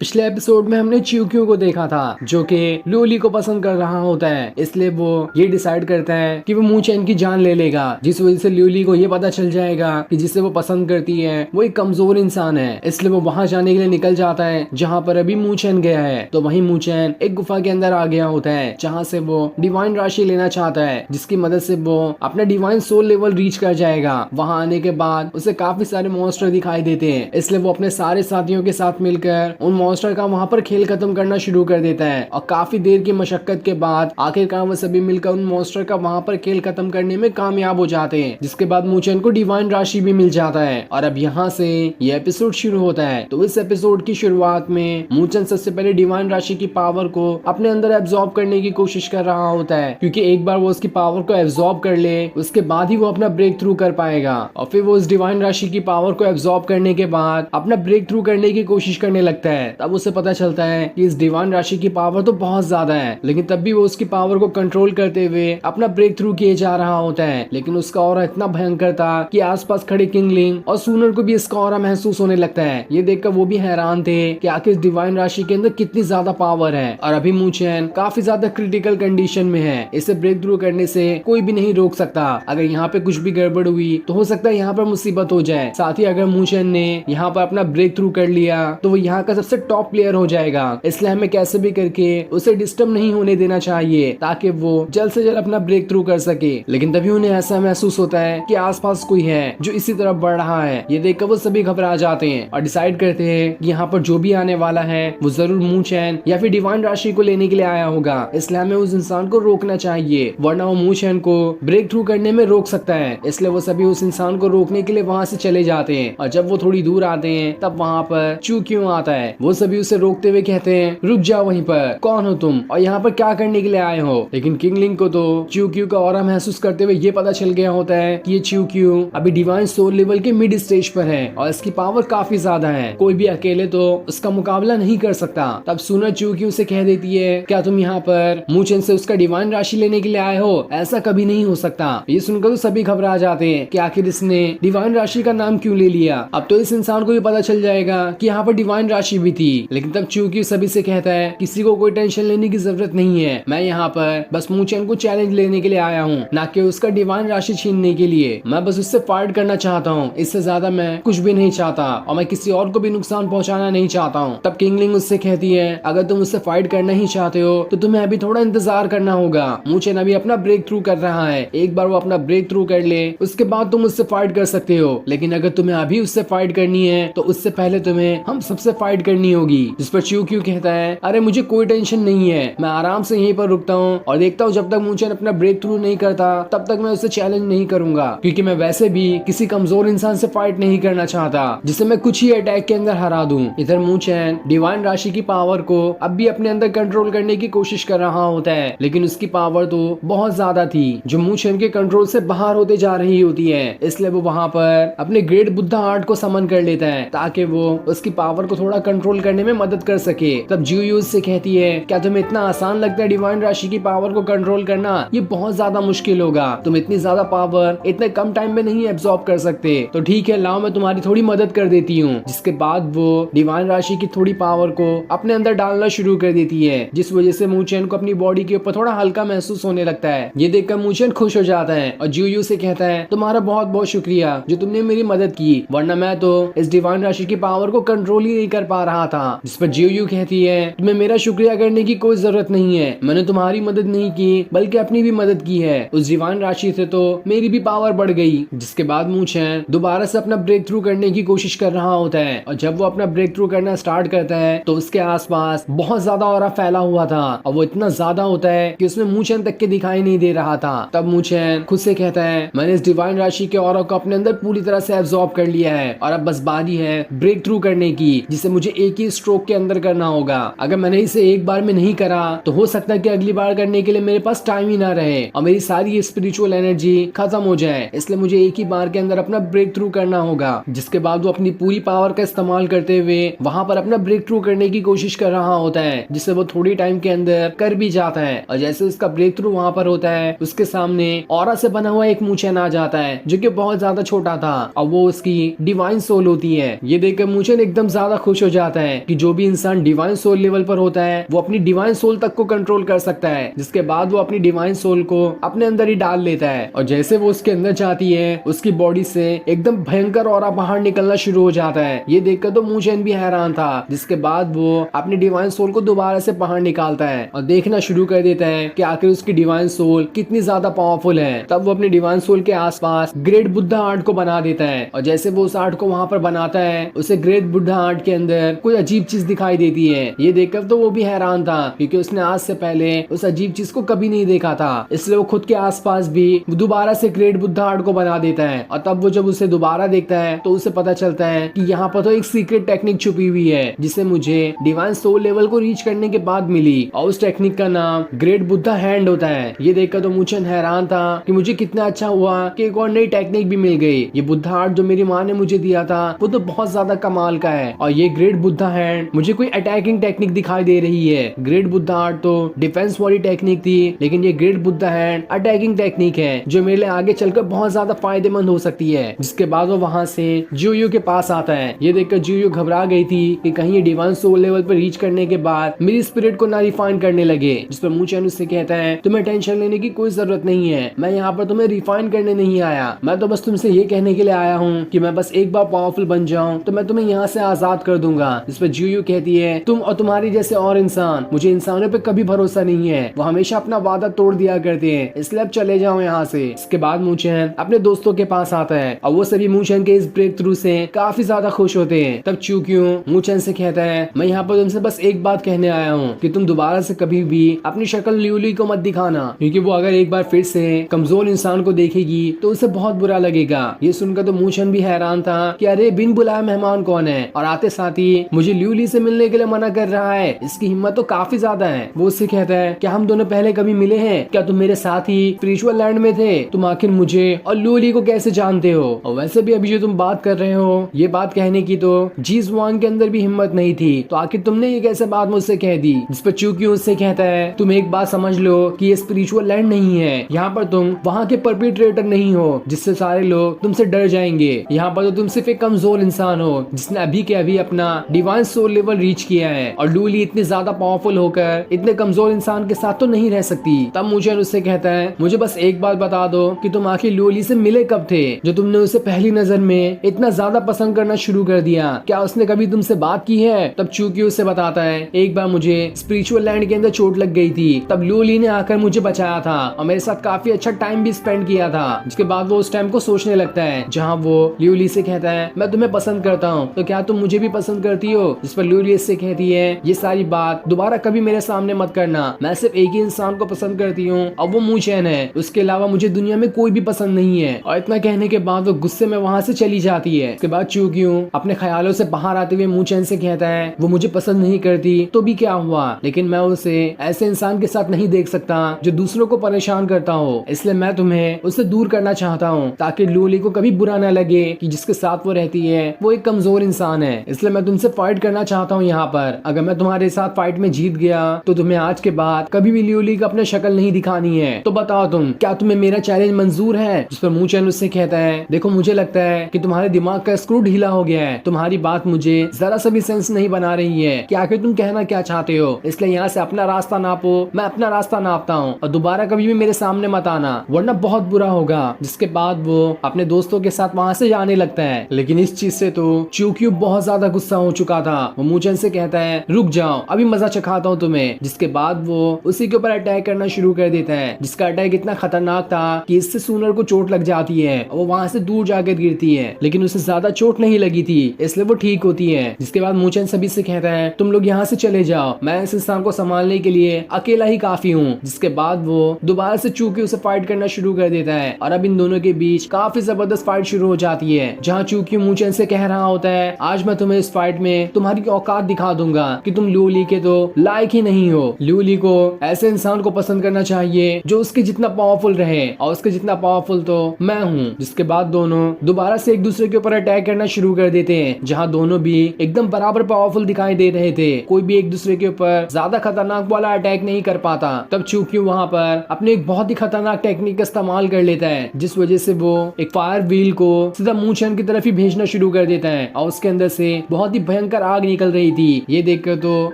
पिछले एपिसोड में हमने च्यूक्यू को देखा था जो कि लोली को पसंद कर रहा होता है, इसलिए वो ये डिसाइड करता है कि वो मूचेन की जान ले लेगा, जिस वजह से लोली को ये पता चल जाएगा कि जिसे वो पसंद करती है वो एक कमजोर इंसान है। इसलिए वो वहां जाने के लिए निकल जाता है जहाँ पर अभी मूचेन गया है। तो वहीं मूचेन एक गुफा के अंदर आ गया होता है जहाँ से वो डिवाइन राशि लेना चाहता है, जिसकी मदद से वो अपना डिवाइन सोल लेवल रीच कर जाएगा। वहां आने के बाद उसे काफी सारे मॉन्स्टर दिखाई देते हैं, इसलिए वो अपने सारे साथियों के साथ मिलकर उन मॉन्स्टर का वहां पर खेल खत्म करना शुरू कर देता है। और काफी देर की मशक्कत के बाद आखिरकार वो सभी मिलकर उन मॉन्स्टर का वहां पर खेल खत्म करने में कामयाब हो जाते हैं, जिसके बाद मूचेन को डिवाइन राशि भी मिल जाता है। और अब यहाँ से ये एपिसोड शुरू होता है। तो इस एपिसोड की शुरुआत में मूचेन सबसे पहले डिवाइन राशि की पावर को अपने अंदर एब्जॉर्ब करने की कोशिश कर रहा होता है, क्योंकि एक बार वो उसकी पावर को एब्जॉर्ब कर ले उसके बाद ही वो अपना ब्रेक थ्रू कर पाएगा। और फिर वो उस डिवाइन राशि की पावर को एब्जॉर्ब करने के बाद अपना ब्रेक थ्रू करने की कोशिश करने लगता है। तब उसे पता चलता है कि इस डिवाइन राशि की पावर तो बहुत ज्यादा है, लेकिन तब भी वो उसकी पावर को कंट्रोल करते हुए अपना ब्रेक थ्रू किए जा रहा होता है। लेकिन उसका ऑरा इतना भयंकर था कि आसपास खड़े किंगलिंग और सूनर को भी इसका ऑरा महसूस होने लगता है। ये देखकर वो भी हैरान थे कि आखिर इस डिवाइन राशि के अंदर कितनी ज्यादा पावर है। और अभी मूचेन काफी ज्यादा क्रिटिकल कंडीशन में है, इसे ब्रेक थ्रू करने से कोई भी नहीं रोक सकता। अगर यहाँ पे कुछ भी गड़बड़ हुई तो हो सकता है यहाँ पर मुसीबत हो जाए। साथ ही अगर मूचेन ने यहाँ पर अपना ब्रेक थ्रू कर लिया तो वो यहाँ का सबसे टॉप प्लेयर हो जाएगा, इसलिए हमें कैसे भी करके उसे डिस्टर्ब नहीं होने देना चाहिए ताकि वो जल्द से जल्द अपना ब्रेक थ्रू कर सके। लेकिन तभी उन्हें ऐसा महसूस होता है कि आसपास कोई है जो इसी तरफ बढ़ रहा है। ये देखकर वो सभी घबरा जाते हैं और डिसाइड करते हैं कि यहाँ पर जो भी आने वाला है वो जरूर मूचेन या फिर डिवाइन राशि को लेने के लिए आया होगा, इसलिए हमें उस इंसान को रोकना चाहिए, वरना वो मूचेन को ब्रेक थ्रू करने में रोक सकता है। इसलिए वो सभी उस इंसान को रोकने के लिए वहाँ से चले जाते हैं। और जब वो थोड़ी दूर आते हैं तब वहाँ पर च्यूक्यू आता है। वो सभी उसे रोकते हुए कहते हैं, रुक जाओ वहीं पर, कौन हो तुम और यहाँ पर क्या करने के लिए आए हो। लेकिन किंगलिंग को तो च्यूक्यू का ऑरा महसूस करते हुए ये पता चल गया होता है कि ये च्यूक्यू अभी डिवाइन सोल लेवल के मिड स्टेज पर है और इसकी पावर काफी ज्यादा है, कोई भी अकेले तो उसका मुकाबला नहीं कर सकता। तब सूनर च्यूक्यू से कह देती है, क्या तुम यहाँ पर मूचेन से उसका डिवाइन राशि लेने के लिए आए हो? ऐसा कभी नहीं हो सकता। ये सुनकर तो सभी घबरा जाते हैं कि आखिर इसने डिवाइन राशि का नाम क्यों ले लिया। अब तो इस इंसान को भी पता चल जाएगा कि यहाँ पर डिवाइन राशि भी थी। लेकिन तब च्यूक्यू सभी से कहता है, किसी को कोई टेंशन लेने की जरूरत नहीं है, मैं यहाँ पर बस मूचेन को चैलेंज लेने के लिए आया हूँ, ना कि उसका डिवाइन राशि छीनने के लिए। मैं बस उससे फाइट करना चाहता हूँ, इससे ज्यादा मैं कुछ भी नहीं चाहता और मैं किसी और को भी नुकसान पहुँचाना नहीं चाहता हूँ। तब किंगलिंग उससे कहती है, अगर तुम उससे फाइट करना ही चाहते हो तो तुम्हें अभी थोड़ा इंतजार करना होगा। मूचेन अभी अपना ब्रेक थ्रू कर रहा है, एक बार वो अपना ब्रेक थ्रू कर ले उसके बाद तुम उससे फाइट कर सकते हो। लेकिन अगर तुम्हें अभी उससे फाइट करनी है तो उससे पहले तुम्हें हम सबसे फाइट करनी होगी। जिस पर च्यूक्यू कहता है, अरे मुझे कोई टेंशन नहीं है, मैं आराम से यहीं पर रुकता हूँ और देखता हूँ जब तक मूचेन अपना ब्रेक थ्रू नहीं करता तब तक मैं उससे चैलेंज नहीं करूंगा, क्योंकि मैं वैसे भी किसी कमजोर इंसान से फाइट नहीं करना चाहता जिसे मैं कुछ ही अटैक के अंदर हरा दूं। इधर मूचेन डिवाइन राशि की पावर को अब भी अपने अंदर कंट्रोल करने की कोशिश कर रहा होता है, लेकिन उसकी पावर तो बहुत ज्यादा थी जो मूचेन के कंट्रोल से बाहर होते जा रही होती है। इसलिए वो वहां पर अपने ग्रेट बुद्धा आर्ट को समन कर लेता है ताकि वो उसकी पावर को थोड़ा कंट्रोल करने में मदद कर सके। तब ज्यूयू से कहती है, क्या तुम्हें इतना आसान लगता है डिवाइन राशि की पावर को कंट्रोल करना? ये बहुत ज्यादा मुश्किल होगा, तुम इतनी ज्यादा पावर इतने कम टाइम में नहीं एब्जॉर्ब कर सकते। तो ठीक है, लाओ मैं तुम्हारी थोड़ी मदद कर देती हूँ। जिसके बाद वो डिवाइन राशि की थोड़ी पावर को अपने अंदर डालना शुरू कर देती है, जिस वजह से मूचेन को अपनी बॉडी के ऊपर थोड़ा हल्का महसूस होने लगता है। ये देखकर मूचेन खुश हो जाता है और ज्यूयू से कहता है, तुम्हारा बहुत बहुत शुक्रिया जो तुमने मेरी मदद की, वरना मैं तो इस डिवाइन राशि की पावर को कंट्रोल ही नहीं कर पा रहा था। जिस पर ज्यूयू कहती है, तुम्हें मेरा शुक्रिया करने की कोई जरूरत नहीं है, मैंने तुम्हारी मदद नहीं की बल्कि अपनी भी मदद की है। उस डिवाइन राशि से तो मेरी भी पावर बढ़ गई। जिसके बाद मूचेन दोबारा से अपना ब्रेक थ्रू करने की कोशिश कर रहा होता है और जब वो अपना ब्रेक थ्रू करना स्टार्ट करता है तो उसके आसपास बहुत ज्यादा ऑरा फैला हुआ था और वो इतना ज्यादा होता है कि उसमें मूचेन तक के दिखाई नहीं दे रहा था। तब मूचेन खुद से कहता है, मैंने इस डिवाइन राशि के ऑरा को अपने अंदर पूरी तरह से एब्जॉर्ब कर लिया है और अब बस बारी है ब्रेक थ्रू करने की, जिसे मुझे एक ही स्ट्रोक के अंदर करना होगा। अगर मैंने इसे एक बार में नहीं करा तो हो सकता है कि अगली बार करने के लिए मेरे पास टाइम ही ना रहे और मेरी सारी स्पिरिचुअल एनर्जी खत्म हो जाए, इसलिए मुझे एक ही बार के अंदर अपना ब्रेक थ्रू करना होगा। जिसके बाद वो अपनी पूरी पावर का इस्तेमाल करते हुए वहां पर अपना ब्रेक थ्रू करने की कोशिश कर रहा होता है, जिससे वो थोड़ी टाइम के अंदर कर भी जाता है। और जैसे उसका ब्रेक थ्रू वहां पर होता है उसके सामने ऑरा से बना हुआ एक मूचेन आ जाता है जो कि बहुत ज्यादा छोटा था और वो उसकी डिवाइन सोल होती है। ये देखकर मूचेन एकदम ज्यादा खुश हो जाता है है कि जो भी इंसान डिवाइन सोल लेवल पर होता है वो अपनी डिवाइन सोल तक को कंट्रोल कर सकता है, जिसके बाद वो अपनी डिवाइन सोल को अपने अंदर ही डाल लेता है और जैसे वो उसके अंदर जाती है उसकी बॉडी से एकदम भयंकर ऑरा बाहर निकलना शुरू हो जाता है। ये देखकर तो मू चेन भी हैरान था, जिसके बाद वो अपनी डिवाइन सोल को दोबारा से बाहर निकालता है और देखना शुरू कर देता है कि आखिर उसकी डिवाइन सोल कितनी ज्यादा पावरफुल है। तब वो अपनी डिवाइन सोल के आसपास ग्रेट बुद्धा आर्ट को बना देता है और जैसे वो उस आर्ट को वहां पर बनाता है उसे ग्रेट बुद्धा आर्ट के अंदर कोई अजीब चीज दिखाई देती है। ये देखकर तो वो भी हैरान था क्योंकि उसने आज से पहले उस अजीब चीज को कभी नहीं देखा था, इसलिए वो खुद के आसपास भी दोबारा से ग्रेट बुद्धा आर्ट को बना देता है। और तब वो जब उसे दोबारा देखता है तो उसे पता चलता है कि यहाँ पर तो एक सीक्रेट टेक्निक छुपी हुई है जिसे मुझे डिवाइन सोल लेवल को रीच करने के बाद मिली और उस टेक्निक का नाम ग्रेट बुद्धा हैंड होता है। ये देखकर तो मू चेन हैरान था कि मुझे कितना अच्छा हुआ कि एक और नई टेक्निक भी मिल गई। ये बुद्धा आर्ट जो मेरी माँ ने मुझे दिया था वो तो बहुत ज्यादा कमाल का है और ये ग्रेट बुद्धा हैंड मुझे कोई अटैकिंग टेक्निक दिखाई दे रही है। ग्रेट बुद्धा आर्ट तो डिफेंस वाली टेक्निक थी, लेकिन ये great Buddha hand attacking technique है जो मेरे लिए आगे चलकर बहुत ज्यादा फायदेमंद हो सकती है। जिसके बाद वो वहाँ से जियो के पास आता है। ये देखकर जियो घबरा गई थी कि कहीं ये डिवाइन सोल लेवल पर रीच करने के बाद मेरी स्पिरिट को ना रिफाइन करने लगे, जिस पर मू चेन उससे कहता है तुम्हें टेंशन लेने की कोई जरूरत नहीं है, मैं यहाँ पर तुम्हें रिफाइन करने नहीं आया, मैं तो बस तुमसे ये कहने के लिए आया हूँ कि मैं बस एक बार पावरफुल बन जाऊँ तो मैं तुम्हें यहाँ से आजाद कर दूंगा। जिस पर जियो कहती है तुम और तुम्हारी जैसे और इंसान, मुझे इंसानों पे कभी भरोसा नहीं है, वो हमेशा अपना वादा तोड़ दिया करते हैं, इसलिए अब चले जाओ यहाँ से। इसके बाद मू चेन अपने दोस्तों के पास आता है और वो सभी मू चेन के इस ब्रेक थ्रू से काफी ज्यादा खुश होते हैं। तब चूक्यू मू चेन से कहता है मैं यहाँ पर तुमसे बस एक बात कहने आया हूँ कि तुम दोबारा से कभी भी अपनी शक्ल ल्यूली को मत दिखाना, क्योंकि वो अगर एक बार फिर से कमजोर इंसान को देखेगी तो उसे बहुत बुरा लगेगा। ये सुनकर तो मू चेन भी हैरान था कि अरे बिन बुलाए मेहमान कौन है और आते साथ ही मुझे ल्यूली से मिलने के लिए मना कर रहा है, इसकी हिम्मत तो काफी ज्यादा है। वो उससे कहता है क्या हम दोनों पहले कभी मिले हैं, क्या तुम मेरे साथ ही स्पिरिचुअल लैंड में थे, तुम आखिर मुझे और ल्यूली को कैसे जानते हो, और वैसे भी अभी जो तुम बात कर रहे हो ये बात कहने की तो जी जुआन के अंदर भी हिम्मत नहीं थी, तो आखिर तुमने ये कैसे बात मुझसे कह दी। जिस पर चूक्यू उससे कहता है तुम एक बात समझ लो कि ये स्पिरिचुअल लैंड नहीं है, यहाँ पर तुम वहाँ के परपिट्रेटर नहीं हो जिससे सारे लोग तुमसे डर जाएंगे, यहाँ पर तो तुम सिर्फ एक कमजोर इंसान हो जिसने अभी के अभी अपना डिवाइन सोल लेवल रीच किया है, और लूली इतनी ज्यादा पावरफुल होकर इतने कमजोर इंसान के साथ तो नहीं रह सकती। तब मुझे उससे कहता है मुझे बस एक बात बता दो कि तुम आखिर लूली से मिले कब थे जो तुमने उसे पहली नजर में इतना ज्यादा पसंद करना शुरू कर दिया, क्या उसने कभी तुमसे बात की है। तब चूक्यू उससे बताता है एक बार मुझे स्पिरिचुअल लैंड के अंदर चोट लग गई थी, तब लूली ने आकर मुझे बचाया था और मेरे साथ काफी अच्छा टाइम भी स्पेंड किया था। जिसके बाद वो उस टाइम को सोचने लगता है जहाँ वो ल्यूली से कहता है मैं तुम्हें पसंद करता हूँ तो क्या तुम मुझे भी पसंद करती हो। जिस पर ल्यूली इससे कहती है ये सारी बात दोबारा कभी मेरे सामने मत करना, मैं सिर्फ एक ही इंसान को पसंद करती हूँ और वो मू चेन है, उसके अलावा मुझे दुनिया में कोई भी पसंद नहीं है। और इतना कहने के बाद वो गुस्से में वहाँ से चली जाती है। उसके बाद चूक्यू अपने ख्यालों से बाहर आते हुए मू चेन से कहता है वो मुझे पसंद नहीं करती तो भी क्या हुआ, लेकिन मैं उसे ऐसे इंसान के साथ नहीं देख सकता जो दूसरों को परेशान करता हो, इसलिए मैं तुम्हें उससे दूर करना चाहता हूँ ताकि लूली को कभी बुरा न लगे कि जिसके साथ वो रहती है वो एक कमजोर इंसान है, इसलिए मैं तुमसे फाइट करना चाहता हूँ यहाँ पर। अगर मैं तुम्हारे साथ फाइट में जीत गया तो तुम्हें आज के बाद कभी भी ल्यूली का अपना शक्ल नहीं दिखानी है, तो बताओ तुम क्या तुम्हें मेरा चैलेंज मंजूर है। जिस पर मू चेन उससे कहता है देखो मुझे लगता है कि तुम्हारे दिमाग का स्क्रू ढीला हो गया है, तुम्हारी बात मुझे जरा सा भी सेंस नहीं बना रही है कि आखिर तुम कहना क्या चाहते हो, इसलिए यहाँ से अपना रास्ता नापो, मैं अपना रास्ता नापता हूँ और दोबारा कभी भी मेरे सामने मत आना वरना बहुत बुरा होगा। जिसके बाद वो अपने दोस्तों के साथ वहाँ से जाने लगता है, लेकिन इस चीज से तो चूक्यू बहुत ज्यादा गुस्सा हो चुका था। वो मू चेन से कहता है रुक जाओ अभी मजा चखाता हूँ तुम्हें। जिसके बाद वो उसी के ऊपर अटैक करना शुरू कर देता है, जिसका अटैक इतना खतरनाक था कि इससे सूनर को चोट लग जाती है और वो वहाँ से दूर जाकर गिरती है, लेकिन उसे ज्यादा चोट नहीं लगी थी इसलिए वो ठीक होती है। जिसके बाद मू चेन सभी से कहता है तुम लोग यहाँ से चले जाओ, मैं इस इंसान को संभालने के लिए अकेला ही काफी हूँ। जिसके बाद वो दोबारा से चूक्यू से फाइट करना शुरू कर देता है और अब इन दोनों के बीच काफी जबरदस्त फाइट शुरू हो जाती है, जहाँ चूक्यू मू चेन से कह रहा होता है आज मैं तुम्हें इस फाइट में तुम्हारी औकात दिखा दूंगा कि तुम लूली के तो लायक ही नहीं हो। लूली को ऐसे इंसान को पसंद करना चाहिए जो उसके जितना पावरफुल रहे और उसके जितना पावरफुल तो मैं हूँ। जिसके बाद दोनों दोबारा से एक दूसरे के ऊपर अटैक करना शुरू कर देते हैं, जहाँ दोनों भी एकदम बराबर पावरफुल दिखाई दे रहे थे, कोई भी एक दूसरे के ऊपर ज्यादा खतरनाक वाला अटैक नहीं कर पाता। तब चूक्यू वहाँ पर अपने एक बहुत ही खतरनाक टेक्निक का इस्तेमाल कर लेता है, जिस वजह से वो एक फायर व्हील को सीधा मू चेन की तरफ ही भेजना शुरू कर देता है और उसके अंदर से बहुत ही भयंकर देखकर आग निकल रही थी। ये देखकर तो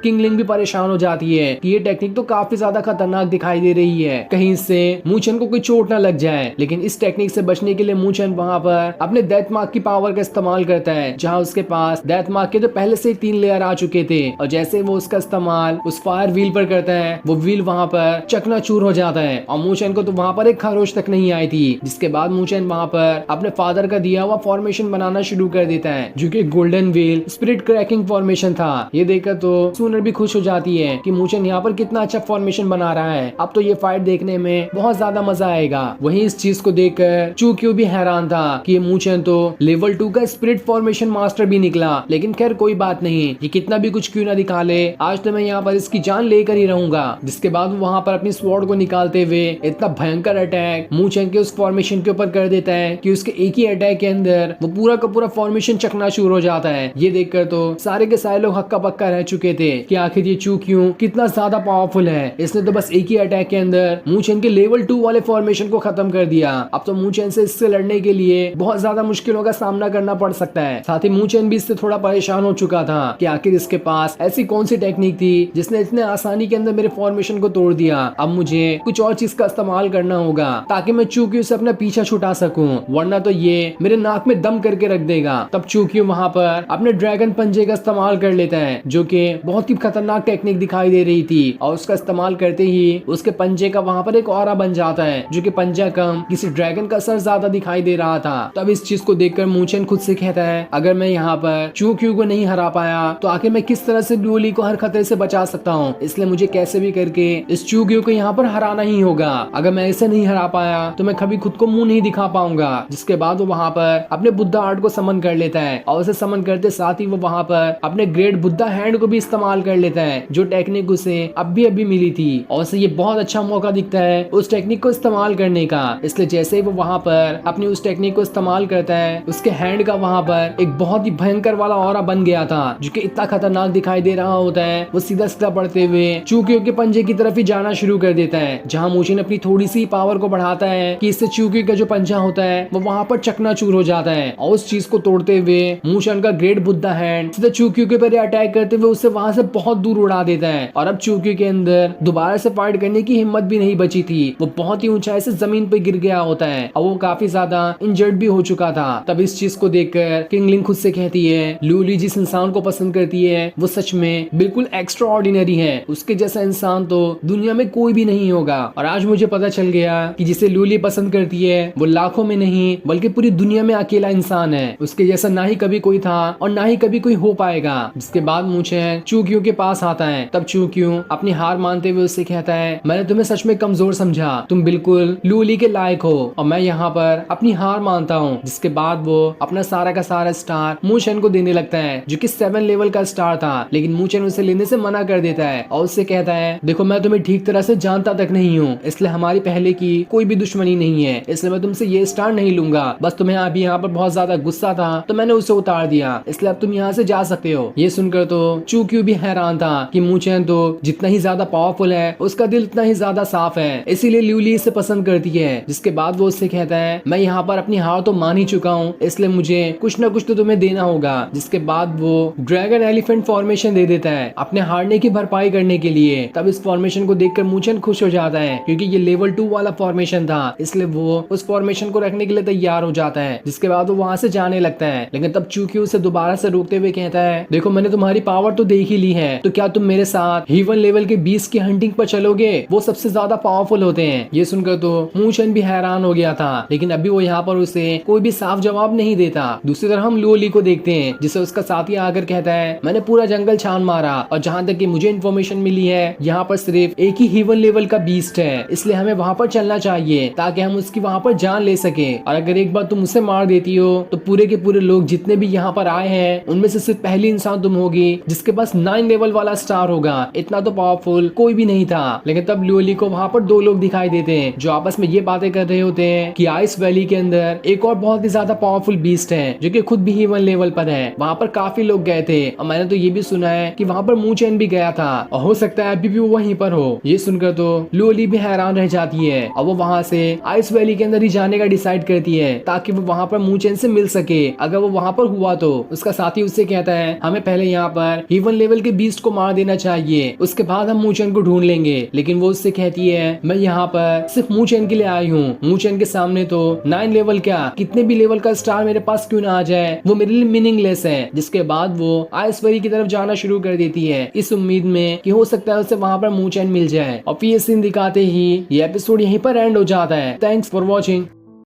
किंगलिंग भी परेशान हो जाती है कि ये टेक्निक तो काफी ज्यादा खतरनाक दिखाई दे रही है, कहीं इससे मूचन को कोई चोट ना लग जाए। लेकिन इस टेक्निक से बचने के लिए मूचन वहाँ पर अपने डेथ मार्क की पावर का इस्तेमाल करता है, जहाँ उसके पास डेथ मार्क के तो पहले से 3 लेयर आ चुके थे, और जैसे वो उसका इस्तेमाल उस फायर व्हील पर करता है, वो व्हील वहाँ पर चकनाचूर हो जाता है और मूचन को तो वहाँ पर एक खरोच तक नहीं आई थी। जिसके बाद मूचन वहाँ पर अपने फादर का दिया हुआ फॉर्मेशन बनाना शुरू कर देता है, जो कि golden wheel spirit cracking formation था। ये देखकर तो सूनर भी खुश हो जाती है कि मूचन यहाँ पर कितना अच्छा फॉर्मेशन बना रहा है, अब तो ये फाइट देखने में बहुत ज्यादा मजा आएगा। वहीं इस चीज को देखकर चूक्यू भी हैरान था कि ये मूचन तो लेवल 2 का स्पिरिट फॉर्मेशन मास्टर भी निकला। लेकिन खैर कोई बात नहीं, ये कितना भी कुछ क्यों ना दिखा ले, आज तो मैं यहाँ पर इसकी जान लेकर ही रहूंगा। जिसके बाद वो वहाँ पर अपनी स्वॉर्ड को निकालते हुए इतना भयंकर अटैक मूचन के उस फॉर्मेशन के ऊपर कर देता है कि उसके एक ही अटैक के अंदर वो पूरा का पूरा फॉर्मेशन चकनाचूर हो जाता है। ये देखकर तो सारे के सारे लोग हक्का पक्का रह चुके थे कि आखिर ये चूक्यू कितना ज्यादा पावरफुल है। इसने तो बस एक ही अटैक के अंदर मूचन के लेवल 2 वाले फॉर्मेशन को खत्म कर दिया। अब तो मूचन से इससे लड़ने के लिए बहुत ज्यादा मुश्किलों का सामना करना पड़ सकता है। साथ ही मूचन भी इससे थोड़ा परेशान हो चुका था कि आखिर इसके पास ऐसी कौन सी टेक्निक थी जिसने इतने आसानी के अंदर मेरे फॉर्मेशन को तोड़ दिया। अब मुझे कुछ और चीज का इस्तेमाल करना होगा ताकि मैं चूक्यू से अपना पीछा छुटा सकूं, वरना तो ये मेरे नाक में दम करके रख देगा। तब चूक्यू वहाँ पर अपने ड्रैगन पंजे का इस्तेमाल कर लेता है, जो कि बहुत ही खतरनाक टेक्निक दिखाई दे रही थी, और उसका इस्तेमाल करते ही उसके पंजे का वहाँ पर एक ऑरा बन जाता है, जो कि पंजा कम किसी ड्रैगन का सर ज्यादा दिखाई दे रहा था। तब इस चीज को देखकर मूचन खुद से कहता है, अगर मैं यहाँ पर चूक्यू को नहीं हरा पाया तो आखिर मैं किस तरह से ब्लूली को हर खतरे से बचा सकता हूँ। इसलिए मुझे कैसे भी करके इस चूक्यू को यहाँ पर हराना ही होगा। अगर मैं इसे नहीं हरा पाया तो मैं कभी खुद को मुंह नहीं दिखा पाऊंगा। जिसके बाद वो वहाँ पर अपने बुद्धा आर्ट को समन कर लेता है, और उसे समन करते साथ ही वो वहाँ पर अपने ग्रेट बुद्धा हैंड को भी इस्तेमाल कर लेता है, जो टेक्निक उसे अभी मिली थी, और उसे ये बहुत अच्छा मौका दिखता है उस टेक्निक को इस्तेमाल करने का। इसलिए जैसे ही वो वहाँ पर अपनी उस टेक्निक को इस्तेमाल करता है, उसके हैंड का वहाँ पर एक बहुत ही भयंकर वाला ऑरा बन गया था, जो कि इतना खतरनाक दिखाई दे रहा होता है। वो सीधा सीधा बढ़ते हुए चूक्यू के पंजे की तरफ ही जाना शुरू कर देता है, जहाँ मूचन अपनी थोड़ी सी पावर को बढ़ाता है कि इससे चूक्यू का जो पंजा होता है वो वहाँ पर चकनाचूर हो जाता है, और उस चीज को तोड़ते हुए मूचन का ग्रेट बुद्धा हैंड सीधा चूक्यू के ऊपर अटैक करते हुए उसे वहाँ से बहुत दूर उड़ा देता है। और अब चूक्यू के अंदर दोबारा से फाइट करने की हिम्मत भी नहीं बची थी, वो बहुत ही ऊंचाई से जमीन पे गिर गया होता है, और वो काफी ज्यादा इंजर्ड भी हो चुका था। तब इस चीज को देखकर किंगलिंग खुद से कहती है, लूली जिस इंसान को पसंद करती है वो सच में बिल्कुल एक्स्ट्रा ऑर्डिनरी है, उसके जैसा इंसान तो दुनिया में कोई भी नहीं होगा। और आज मुझे पता चल गया कि जिसे लूली पसंद करती है वो लाखों में नहीं बल्कि पूरी दुनिया में अकेला इंसान है, उसके जैसा ना ही कभी कोई था और ना ही कभी कोई हो पाएगा। जिसके बाद मूचन चूक्यू के पास आता है। तब चूक्यू अपनी हार मानते हुए उससे कहता है, मैंने तुम्हें सच में कमजोर समझा, तुम बिल्कुल लूली के लायक हो और मैं यहाँ पर अपनी हार मानता हूँ। जिसके बाद वो अपना सारा का सारा स्टार मूचन को देने लगता है, जो कि 7 लेवल का स्टार था, लेकिन मूचन उसे लेने से मना कर देता है और उससे कहता है, देखो मैं तुम्हें ठीक तरह से जानता तक नहीं हूँ, इसलिए हमारी पहले की कोई भी दुश्मनी नहीं है, इसलिए मैं तुमसे ये स्टार नहीं लूंगा। बस तुम्हें अभी यहाँ पर बहुत ज्यादा गुस्सा था तो मैंने उसे उतार दिया, इसलिए अब तुम यहाँ से जा सकते हो। ये सुनकर तो चूक्यू भी हैरान था कि मूचन तो जितना ही ज्यादा पावरफुल है उसका दिल उतना ही ज्यादा साफ है, इसीलिए ल्यूली इसे पसंद करती है। जिसके बाद वो उससे कहता है, मैं यहाँ पर अपनी हार तो मान ही चुका हूँ, इसलिए मुझे कुछ न कुछ तो तुम्हें देना होगा। जिसके बाद वो ड्रैगन एलिफेंट फॉर्मेशन दे देता है अपने हारने की भरपाई करने के लिए। तब इस फॉर्मेशन को देखकर मूचन खुश हो जाता है, क्योंकि ये लेवल 2 वाला फॉर्मेशन था, इसलिए वो उस फॉर्मेशन को रखने के लिए तैयार हो जाता है। जिसके बाद वो वहाँ से जाने लगता है, लेकिन तब चूक्यू उसे दोबारा से रोकते हुए कहता है, देखो मैंने तुम्हारी पावर तो देख ही ली है, तो क्या तुम मेरे साथ हीवन लेवल के 20 की हंटिंग पर चलोगे? वो सबसे ज्यादा पावरफुल होते हैं। ये सुनकर तो मूचन भी हैरान हो गया था, लेकिन अभी वो यहाँ पर उसे कोई भी साफ जवाब नहीं देता। दूसरी तरफ हम लूली को देखते हैं, जिसे उसका साथी आकर कहता है, मैंने पूरा जंगल छान मारा और जहाँ तक कि मुझे इन्फॉर्मेशन मिली है यहाँ पर सिर्फ एक ही हीवन लेवल का बीस्ट है, इसलिए हमें वहाँ पर चलना चाहिए ताकि हम उसकी वहाँ पर जान ले सके। और अगर एक बार तुम उसे मार देती हो तो पूरे के पूरे लोग जितने भी यहाँ पर आए हैं उनमें से सिर्फ पहली इंसान तुम होगी जिसके पास 9 लेवल वाला स्टार होगा। इतना तो पावरफुल कोई भी नहीं था। लेकिन तब लूली को वहाँ पर 2 लोग दिखाई देते हैं जो आपस में ये बातें कर रहे होते हैं कि आइस वैली के अंदर एक और बहुत ही ज्यादा पावरफुल बीस्ट है जो कि खुद भी हीवन लेवल पर है। वहाँ पर काफी लोग गए थे और मैंने तो ये भी सुना है कि वहाँ पर मूचन भी गया था और हो सकता है अभी भी वो वहीं पर हो। ये सुनकर तो लूली भी हैरान रह जाती है और वो वहाँ से आइस वैली के अंदर ही जाने का डिसाइड करती है ताकि वो वहाँ पर मूचन से मिल सके। अगर वो वहाँ पर हुआ तो उसका साथी उससे कहता कहता है हमें पहले यहाँ पर इवन लेवल के बीस्ट को मार देना चाहिए, उसके बाद हम मूचेन को ढूंढ लेंगे। लेकिन वो उससे कहती है मैं यहाँ पर सिर्फ मूचेन के लिए आई हूँ, मूचेन के सामने तो 9 लेवल क्या कितने भी लेवल का स्टार मेरे पास क्यों ना आ जाए, वो मेरे लिए मीनिंगलेस है। जिसके बाद वो आइसबरी की तरफ जाना शुरू कर देती है इस उम्मीद में कि हो सकता है उसे वहाँ पर मूचेन मिल जाए। और फिर ये सीन दिखाते ही ये एपिसोड यहीं पर एंड हो जाता है। Thanks for watching.